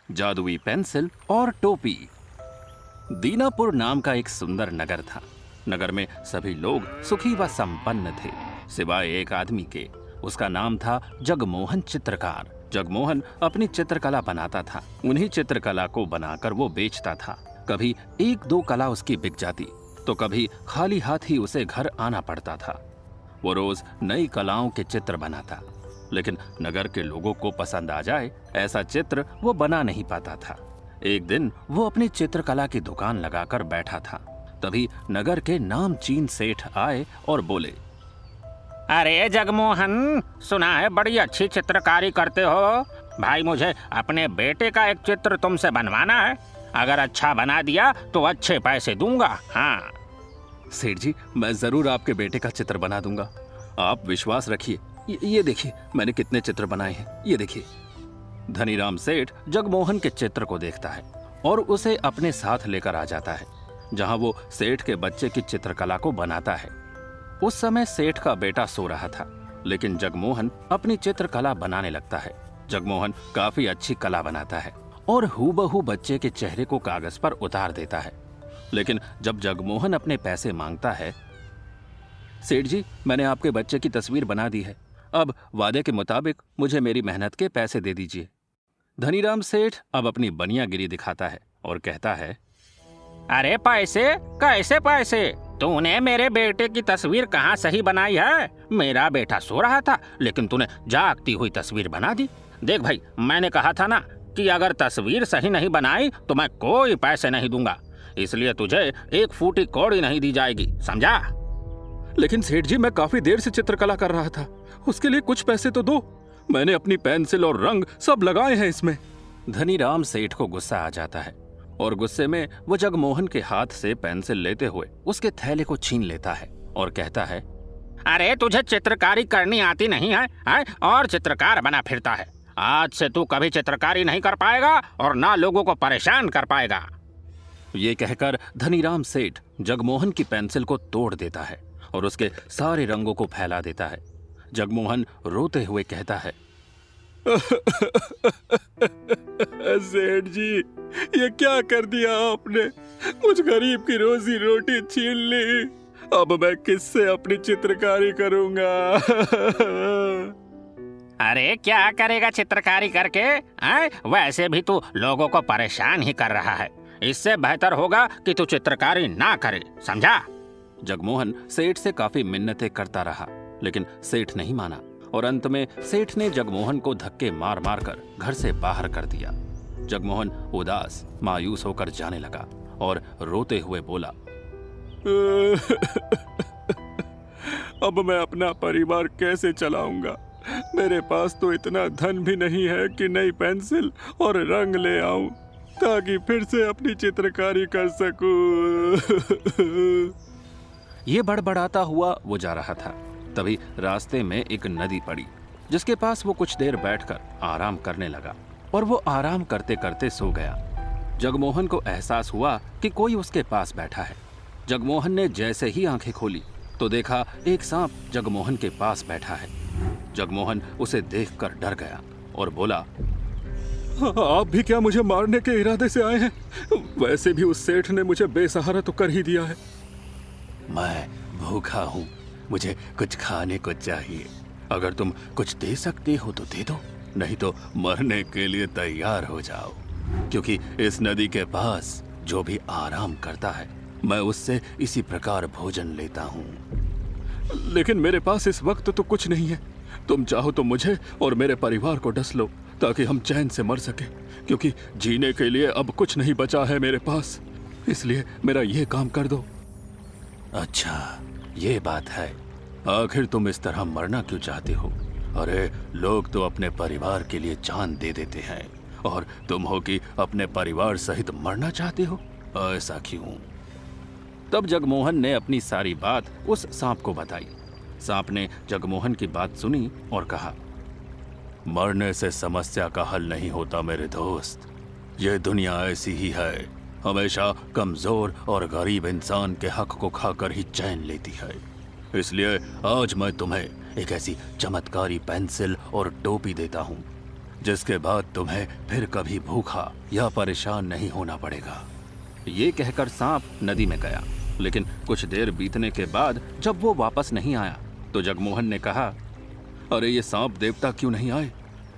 जादुई पेंसिल और टोपी। दीनापुर नाम का एक सुंदर नगर था। नगर में सभी लोग सुखी व संपन्न थे, सिवाय एक आदमी के। उसका नाम था जगमोहन चित्रकार। जगमोहन अपनी चित्रकला बनाता था। उन्हीं चित्रकला को बनाकर वो बेचता था। कभी एक दो कला उसकी बिक जाती तो कभी खाली हाथ ही उसे घर आना पड़ता था। वो रोज नई कलाओं के चित्र बनाता, लेकिन नगर के लोगों को पसंद आ जाए ऐसा चित्र वो बना नहीं पाता था। एक दिन वो अपनी चित्रकला की दुकान लगाकर बैठा था। तभी नगर के नामचीन सेठ आए और बोले, अरे जगमोहन, सुना है बड़ी अच्छी चित्रकारी करते हो। भाई मुझे अपने बेटे का एक चित्र तुमसे बनवाना है। अगर अच्छा बना दिया तो अच्छे पैसे दूंगा। हाँ सेठ जी, मैं जरूर आपके बेटे का चित्र बना दूंगा। आप विश्वास रखिए। ये देखिए मैंने कितने चित्र बनाए हैं, ये देखिए। धनीराम सेठ जगमोहन के चित्र को देखता है और उसे अपने साथ लेकर आ जाता है, जहां वो सेठ के बच्चे की चित्रकला को बनाता है। उस समय सेठ का बेटा सो रहा था, लेकिन जगमोहन अपनी चित्रकला बनाने लगता है। जगमोहन काफी अच्छी कला बनाता है और हूबहू बच्चे के चेहरे को कागज पर उतार देता है। लेकिन जब जगमोहन अपने पैसे मांगता है, सेठ जी मैंने आपके बच्चे की तस्वीर बना दी है, अब वादे के मुताबिक मुझे मेरी मेहनत के पैसे दे दीजिए। धनीराम सेठ अब अपनी बनियागिरी दिखाता है और कहता है, अरे पैसे? कैसे पैसे? तूने मेरे बेटे की तस्वीर कहाँ सही बनाई है? मेरा बेटा सो रहा था, लेकिन तूने जागती हुई तस्वीर बना दी। देख भाई, मैंने कहा था ना कि अगर तस्वीर सही नहीं बनाई तो मैं कोई पैसे नहीं दूंगा, इसलिए तुझे एक फूटी कौड़ी नहीं दी जाएगी, समझा? लेकिन सेठ जी मैं काफी देर से चित्रकला कर रहा था, उसके लिए कुछ पैसे तो दो। मैंने अपनी पेंसिल और रंग सब लगाए हैं इसमें। धनीराम सेठ को गुस्सा आ जाता है और गुस्से में वो जगमोहन के हाथ से पेंसिल लेते हुए उसके थैले को छीन लेता है और कहता है, अरे तुझे चित्रकारी करनी आती नहीं है, और चित्रकार बना फिरता है। आज से तू कभी चित्रकारी नहीं कर पाएगा और ना लोगों को परेशान कर पाएगा। ये कहकर धनीराम सेठ जगमोहन की पेंसिल को तोड़ देता है और उसके सारे रंगों को फैला देता है। जगमोहन रोते हुए कहता है, सेठ जी ये क्या कर दिया आपने? मुझ गरीब की रोजी रोटी छीन ली। अब मैं किससे अपनी चित्रकारी करूंगा? अरे क्या करेगा चित्रकारी करके? वैसे भी तू लोगों को परेशान ही कर रहा है। इससे बेहतर होगा कि तू चित्रकारी ना करे, समझा? जगमोहन सेठ से काफी मिन्नतें करता रहा, लेकिन सेठ नहीं माना और अंत में सेठ ने जगमोहन को धक्के मार मार कर घर से बाहर कर दिया। जगमोहन उदास मायूस होकर जाने लगा और रोते हुए बोला, अब मैं अपना परिवार कैसे चलाऊंगा? मेरे पास तो इतना धन भी नहीं है कि नई पेंसिल और रंग ले आऊं ताकि फिर से अपनी चित्रकारी कर सकूं। ये बड़बड़ाता हुआ वो जा रहा था। तभी रास्ते में एक नदी पड़ी, जिसके पास वो कुछ देर बैठकर आराम करने लगा और वो आराम करते करते सो गया। जगमोहन को एहसास हुआ कि कोई उसके पास बैठा है। जगमोहन ने जैसे ही आंखें खोली तो देखा एक सांप जगमोहन के पास बैठा है। जगमोहन उसे देखकर डर गया और बोला, आप भी क्या मुझे मारने के इरादे से आए हैं? वैसे भी उस सेठ ने मुझे बेसहारा तो कर ही दिया है। मैं भूखा हूँ, मुझे कुछ खाने को चाहिए। अगर तुम कुछ दे सकते हो तो दे दो, नहीं तो मरने के लिए तैयार हो जाओ, क्योंकि इस नदी के पास जो भी आराम करता है मैं उससे इसी प्रकार भोजन लेता हूँ। लेकिन मेरे पास इस वक्त तो कुछ नहीं है। तुम चाहो तो मुझे और मेरे परिवार को डस लो ताकि हम चैन से मर सके, क्योंकि जीने के लिए अब कुछ नहीं बचा है मेरे पास। इसलिए मेरा ये काम कर दो। अच्छा ये बात है, आखिर तुम इस तरह मरना क्यों चाहते हो? अरे लोग तो अपने परिवार के लिए जान दे देते हैं और तुम हो कि अपने परिवार सहित मरना चाहते हो, ऐसा क्यों? तब जगमोहन ने अपनी सारी बात उस सांप को बताई। सांप ने जगमोहन की बात सुनी और कहा, मरने से समस्या का हल नहीं होता मेरे दोस्त। ये दुनिया ऐसी ही है, हमेशा कमजोर और गरीब इंसान के हक को खाकर ही चैन लेती है। इसलिए आज मैं तुम्हें एक ऐसी चमत्कारी पेंसिल और टोपी देता हूँ जिसके बाद तुम्हें फिर कभी भूखा या परेशान नहीं होना पड़ेगा। ये कहकर सांप नदी में गया, लेकिन कुछ देर बीतने के बाद जब वो वापस नहीं आया तो जगमोहन ने कहा, अरे ये सांप देवता क्यों नहीं आए?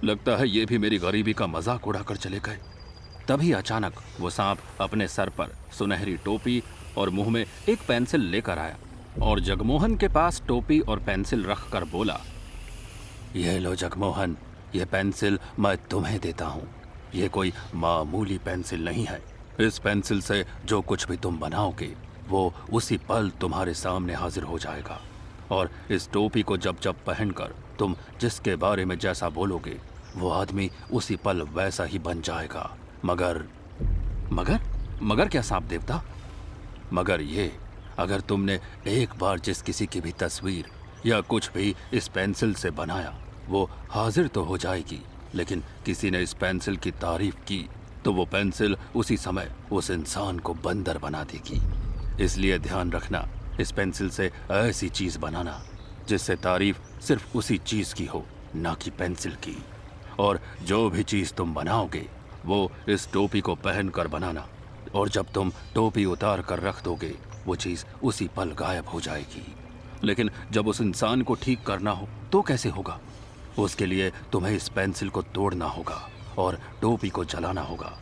लगता है ये भी मेरी गरीबी का मजाक उड़ाकर चले गए। तभी अचानक वो सांप अपने सर पर सुनहरी टोपी और मुंह में एक पेंसिल लेकर आया और जगमोहन के पास टोपी और पेंसिल रखकर बोला, ये लो जगमोहन, ये पेंसिल मैं तुम्हें देता हूँ। ये कोई मामूली पेंसिल नहीं है। इस पेंसिल से जो कुछ भी तुम बनाओगे वो उसी पल तुम्हारे सामने हाजिर हो जाएगा। और इस टोपी को जब जब पहनकर तुम जिसके बारे में जैसा बोलोगे वो आदमी उसी पल वैसा ही बन जाएगा। मगर मगर मगर क्या सांप देवता? मगर ये, अगर तुमने एक बार जिस किसी की भी तस्वीर या कुछ भी इस पेंसिल से बनाया वो हाजिर तो हो जाएगी, लेकिन किसी ने इस पेंसिल की तारीफ की तो वो पेंसिल उसी समय उस इंसान को बंदर बना देगी। इसलिए ध्यान रखना, इस पेंसिल से ऐसी चीज बनाना जिससे तारीफ सिर्फ उसी चीज की हो, ना कि पेंसिल की। और जो भी चीज तुम बनाओगे वो इस टोपी को पहन कर बनाना, और जब तुम टोपी उतार कर रख दोगे वो चीज उसी पल गायब हो जाएगी। लेकिन जब उस इंसान को ठीक करना हो तो कैसे होगा? उसके लिए तुम्हें इस पेंसिल को तोड़ना होगा और टोपी को जलाना होगा।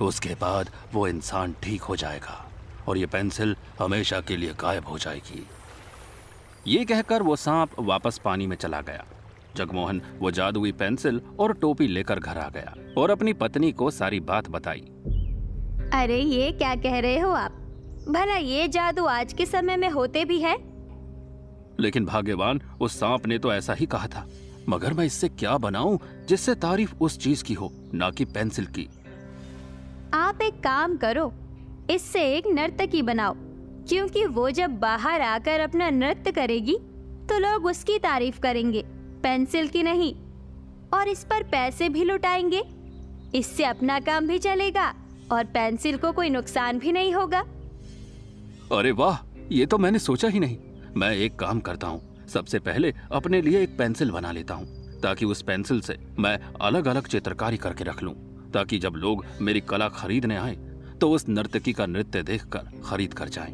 उसके बाद वो इंसान ठीक हो जाएगा और ये पेंसिल हमेशा के लिए गायब हो जाएगी। ये कहकर वो सांप वापस पानी में चला गया। जगमोहन वो जादुई पेंसिल और टोपी लेकर घर आ गया और अपनी पत्नी को सारी बात बताई। अरे ये क्या कह रहे हो आप? भला ये जादू आज के समय में होते भी है? लेकिन भाग्यवान, उस सांप ने तो ऐसा ही कहा था। मगर मैं इससे क्या बनाऊं जिससे तारीफ उस चीज की हो, ना कि पेंसिल की? आप एक काम करो, इससे एक नर्तकी बनाओ, क्योंकि वो जब बाहर आकर अपना नृत्य करेगी तो लोग उसकी तारीफ करेंगे, पेंसिल की नहीं। और इस पर पैसे भी लुटाएंगे। इससे अपना काम भी चलेगा और पेंसिल को कोई नुकसान भी नहीं होगा। अरे वाह, ये तो मैंने सोचा ही नहीं। मैं एक काम करता हूँ, सबसे पहले अपने लिए एक पेंसिल बना लेता हूँ, ताकि उस पेंसिल से मैं अलग अलग चित्रकारी करके रख लूँ, ताकि जब लोग मेरी कला खरीदने आए तो उस नर्तकी का नृत्य देखकर खरीद कर जाएं।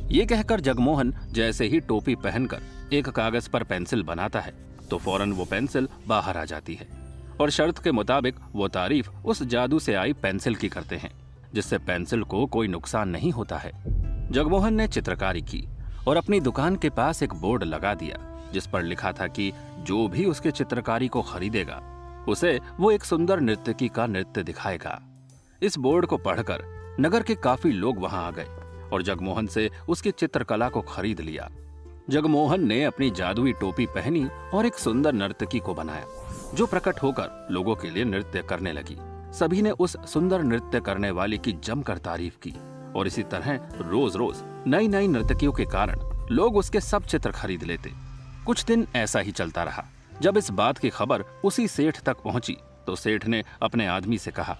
ये कहकर जगमोहन जैसे ही टोपी पहनकर एक कागज पर पेंसिल बनाता है तो फौरन वो पेंसिल बाहर आ जाती है और शर्त के मुताबिक वो तारीफ उस जादू से आई पेंसिल की करते हैं, जिससे पेंसिल को कोई नुकसान नहीं होता है। जगमोहन ने चित्रकारी की और अपनी दुकान के पास एक बोर्ड लगा दिया जिस पर लिखा था कि जो भी उसके चित्रकारी को खरीदेगा उसे वो एक सुंदर नर्तकी का नृत्य दिखाएगा। इस बोर्ड को पढ़कर नगर के काफी लोग वहां आ गए और जगमोहन से उसकी चित्रकला को खरीद लिया। जगमोहन ने अपनी जादुई टोपी पहनी और एक सुंदर नर्तकी को बनाया जो प्रकट होकर लोगों के लिए नृत्य करने लगी। सभी ने उस सुंदर नृत्य करने वाली की जमकर तारीफ की और इसी तरह रोज रोज नई नई नर्तकियों के कारण लोग उसके सब चित्र खरीद लेते। कुछ दिन ऐसा ही चलता रहा। जब इस बात की खबर उसी सेठ तक पहुंची तो सेठ ने अपने आदमी से कहा,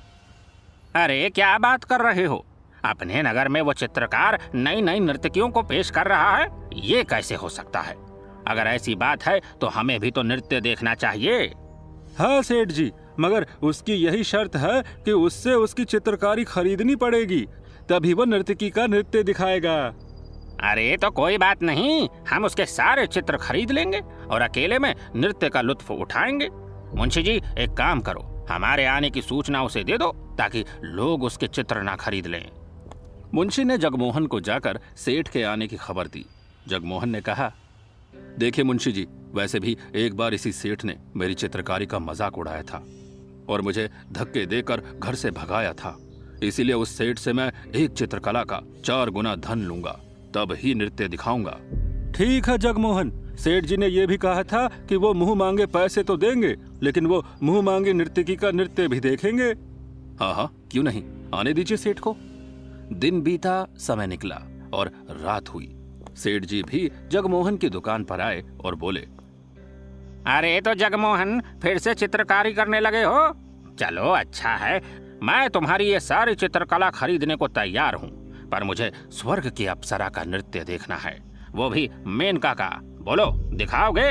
अरे क्या बात कर रहे हो? अपने नगर में वो चित्रकार नई नई नर्तकियों को पेश कर रहा है? ये कैसे हो सकता है? अगर ऐसी बात है तो हमें भी तो नृत्य देखना चाहिए। हाँ सेठ जी, मगर उसकी यही शर्त है कि उससे उसकी चित्रकारी खरीदनी पड़ेगी, तभी वो नर्तकी का नृत्य दिखाएगा। अरे तो कोई बात नहीं, हम उसके सारे चित्र खरीद लेंगे और अकेले में नृत्य का लुत्फ उठाएंगे। मुंशी जी, एक काम करो, हमारे आने की सूचना उसे दे दो ताकि लोग उसके चित्र ना खरीद लें। मुंशी ने जगमोहन को जाकर सेठ के आने की खबर दी। जगमोहन ने कहा, देखिए मुंशी जी, वैसे भी एक बार इसी सेठ ने मेरी चित्रकारी का मजाक उड़ाया था और मुझे धक्के देकर घर से भगाया था। इसीलिए उस सेठ से मैं एक चित्रकला का 4 गुना धन लूंगा, तब ही नृत्य दिखाऊंगा। ठीक है जगमोहन, सेठ जी ने यह भी कहा था कि वो मुंह मांगे पैसे तो देंगे, लेकिन वो मुंह मांगे नर्तकी का नृत्य भी देखेंगे। हाँ हाँ, क्यों नहीं, आने दीजिए सेठ को। दिन बीता, समय निकला और रात हुई। सेठ जी भी जगमोहन की दुकान पर आए और बोले, अरे तो जगमोहन, फिर से चित्रकारी करने लगे हो? चलो अच्छा है, मैं तुम्हारी ये सारी चित्रकला खरीदने को तैयार हूँ, पर मुझे स्वर्ग की अप्सरा का नृत्य देखना है, वो भी मेनका का। बोलो, दिखाओगे?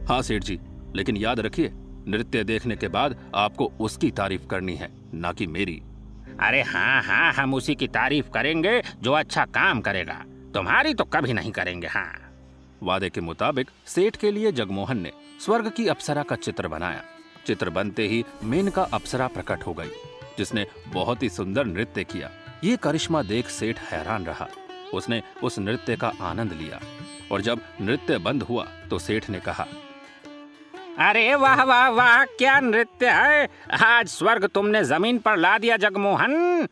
हाँ सेठ जी, लेकिन याद रखिए नृत्य देखने के बाद आपको उसकी तारीफ करनी है, ना कि मेरी। अरे हाँ हाँ, हम उसी की तारीफ करेंगे जो अच्छा काम करेगा, तुम्हारी तो कभी नहीं करेंगे। हाँ। वादे के मुताबिक सेठ के लिए जगमोहन ने स्वर्ग की अप्सरा का चित्र बनाया। चित्र बनते ही मेनका अप्सरा प्रकट हो गई, जिसने बहुत ही सुंदर नृत्य किया। ये करिश्मा देख सेठ हैरान रहा। उसने उस नृत्य का आनंद लिया और जब नृत्य बंद हुआ तो सेठ ने कहा, अरे वाह वाह वाह, क्या नृत्य है! आज स्वर्ग तुमने जमीन पर ला दिया जगमोहन।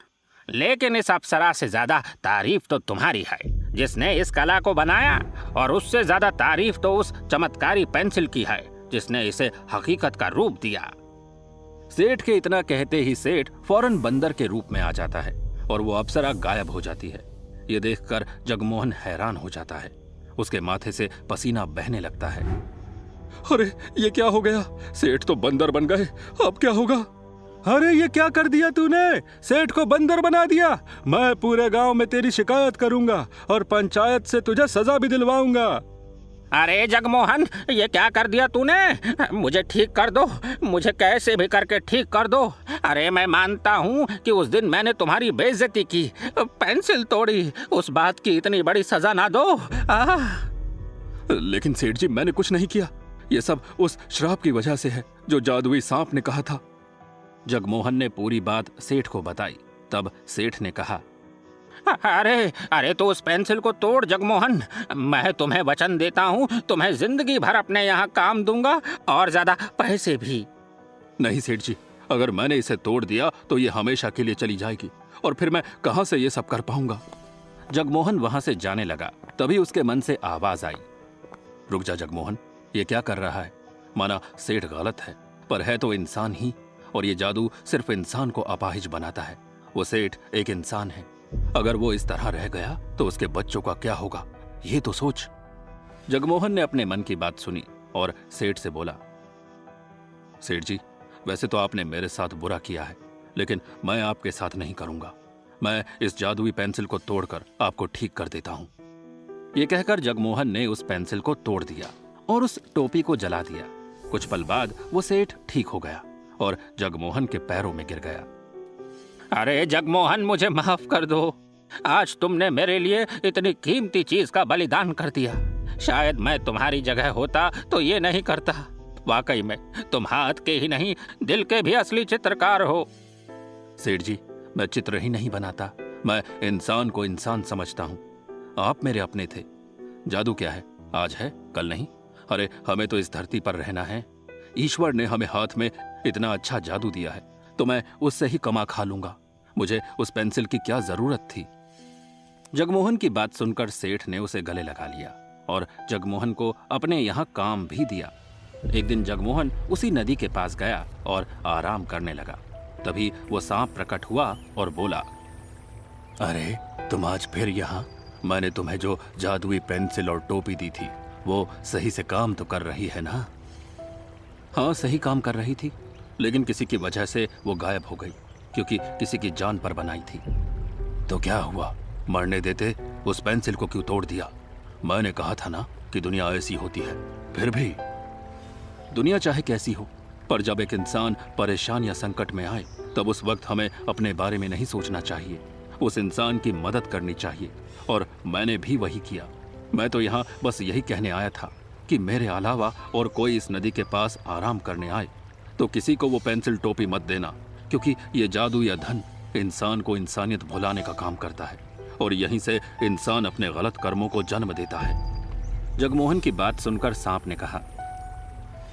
लेकिन इस अप्सरा से ज्यादा तारीफ तो तुम्हारी है, जिसने इस कला को बनाया, और उससे ज्यादा तारीफ तो उस चमत्कारी पेंसिल की है, जिसने इसे हकीकत का रूप दिया। सेठ के इतना कहते ही सेठ फौरन बंदर के रूप में आ जाता है और वो अप्सरा गायब हो जाती है। ये देखकर जगमोहन हैरान हो जाता है। उसके माथे से पसीना बहने लगता है। अरे ये क्या हो गया? सेठ तो बंदर बन गए, अब क्या होगा? अरे ये क्या कर दिया तूने? सेठ को बंदर बना दिया। मैं पूरे गांव में तेरी शिकायत करूंगा और पंचायत से तुझे सजा भी दिलवाऊंगा। अरे जगमोहन, ये क्या कर दिया तूने? मुझे ठीक कर दो, मुझे कैसे भी करके ठीक कर दो। अरे मैं मानता हूँ कि उस दिन मैंने तुम्हारी बेइज्जती की, पेंसिल तोड़ी, उस बात की इतनी बड़ी सजा ना दो। लेकिन सेठ जी, मैंने कुछ नहीं किया। ये सब उस श्राप की वजह से है जो जादुई सांप ने कहा था। जगमोहन ने पूरी बात सेठ को बताई। तब सेठ ने कहा, अरे अरे, तो उस पेंसिल को तोड़ जगमोहन। मैं तुम्हें वचन देता हूँ, तुम्हें जिंदगी भर अपने यहाँ काम दूंगा और ज्यादा पैसे भी। नहीं सेठ जी, अगर मैंने इसे तोड़ दिया तो ये हमेशा के लिए चली जाएगी और फिर मैं कहाँ से ये सब कर पाऊंगा। जगमोहन वहां से जाने लगा। तभी उसके मन से आवाज आई, रुक जा जगमोहन, ये क्या कर रहा है? माना सेठ गलत है, पर है तो इंसान ही, और ये जादू सिर्फ इंसान को अपाहिज बनाता है। वो सेठ एक इंसान है, अगर वो इस तरह रह गया तो उसके बच्चों का क्या होगा, ये तो सोच। जगमोहन ने अपने मन की बात सुनी और सेठ से बोला, सेठ जी, वैसे तो आपने मेरे साथ बुरा किया है, लेकिन मैं आपके साथ नहीं करूंगा। मैं इस जादुई पेंसिल को तोड़कर आपको ठीक कर देता हूं। ये कहकर जगमोहन ने उस पेंसिल को तोड़ दिया और उस टोपी को जला दिया। कुछ पल बाद वो सेठ ठीक हो गया और जगमोहन के पैरों में गिर गया। अरे जगमोहन, मुझे माफ कर दो। आज तुमने मेरे लिए इतनी कीमती चीज का बलिदान कर दिया। शायद मैं तुम्हारी जगह होता तो ये नहीं करता। वाकई में तुम हाथ के ही नहीं, दिल के भी असली चित्रकार हो। सेठ जी, मैं चित्र ही नहीं बनाता, मैं इंसान को इंसान समझता हूँ। आप मेरे अपने थे। जादू क्या है, आज है कल नहीं। अरे हमें तो इस धरती पर रहना है। ईश्वर ने हमें हाथ में इतना अच्छा जादू दिया है तो मैं उससे ही कमा खा लूंगा। मुझे उस पेंसिल की क्या जरूरत थी। जगमोहन की बात सुनकर सेठ ने उसे गले लगा लिया और जगमोहन को अपने यहाँ काम भी दिया। एक दिन जगमोहन उसी नदी के पास गया और आराम करने लगा। तभी वो सांप प्रकट हुआ और बोला, अरे तुम आज फिर यहाँ? मैंने तुम्हें जो जादुई पेंसिल और टोपी दी थी वो सही से काम तो कर रही है ना? हाँ, सही काम कर रही थी, लेकिन किसी की वजह से वो गायब हो गई, क्योंकि किसी की जान पर बनाई थी। तो क्या हुआ? मरने देते उस पेंसिल को क्यों तोड़ दिया? मैंने कहा था ना कि दुनिया ऐसी होती है। फिर भी दुनिया चाहे कैसी हो, पर जब एक इंसान परेशान या संकट में आए तब उस वक्त हमें अपने बारे में नहीं सोचना चाहिए, उस इंसान की मदद करनी चाहिए। और मैंने भी वही किया। मैं तो यहाँ बस यही कहने आया था कि मेरे अलावा और कोई इस नदी के पास आराम करने आए तो किसी को वो पेंसिल टोपी मत देना, क्योंकि ये जादू या धन इंसान को इंसानियत भुलाने का काम करता है और यहीं से इंसान अपने गलत कर्मों को जन्म देता है। जगमोहन की बात सुनकर सांप ने कहा,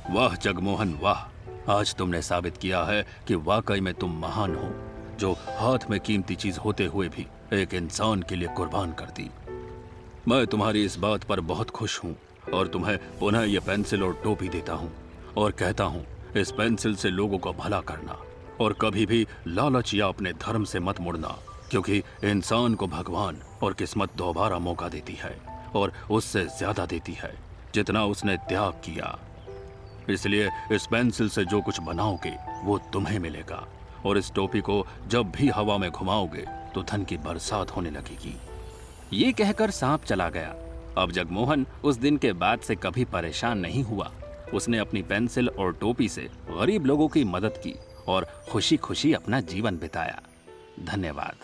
वाह जगमोहन वाह, आज तुमने साबित किया है कि वाकई में तुम महान हो, जो हाथ में कीमती चीज होते हुए भी एक इंसान के लिए कुर्बान कर दी। मैं तुम्हारी इस बात पर बहुत खुश हूँ और तुम्हें पुनः ये पेंसिल और टोपी देता हूँ और कहता हूँ, इस पेंसिल से लोगों का भला करना और कभी भी लालच या अपने धर्म से मत मुड़ना, क्योंकि इंसान को भगवान और किस्मत दोबारा मौका देती है और उससे ज्यादा देती है जितना उसने त्याग किया। इसलिए इस पेंसिल से जो कुछ बनाओगे वो तुम्हें मिलेगा और इस टोपी को जब भी हवा में घुमाओगे तो धन की बरसात होने लगेगी। ये कहकर सांप चला गया। अब जगमोहन उस दिन के बाद से कभी परेशान नहीं हुआ। उसने अपनी पेंसिल और टोपी से गरीब लोगों की मदद की और खुशी खुशी अपना जीवन बिताया। धन्यवाद।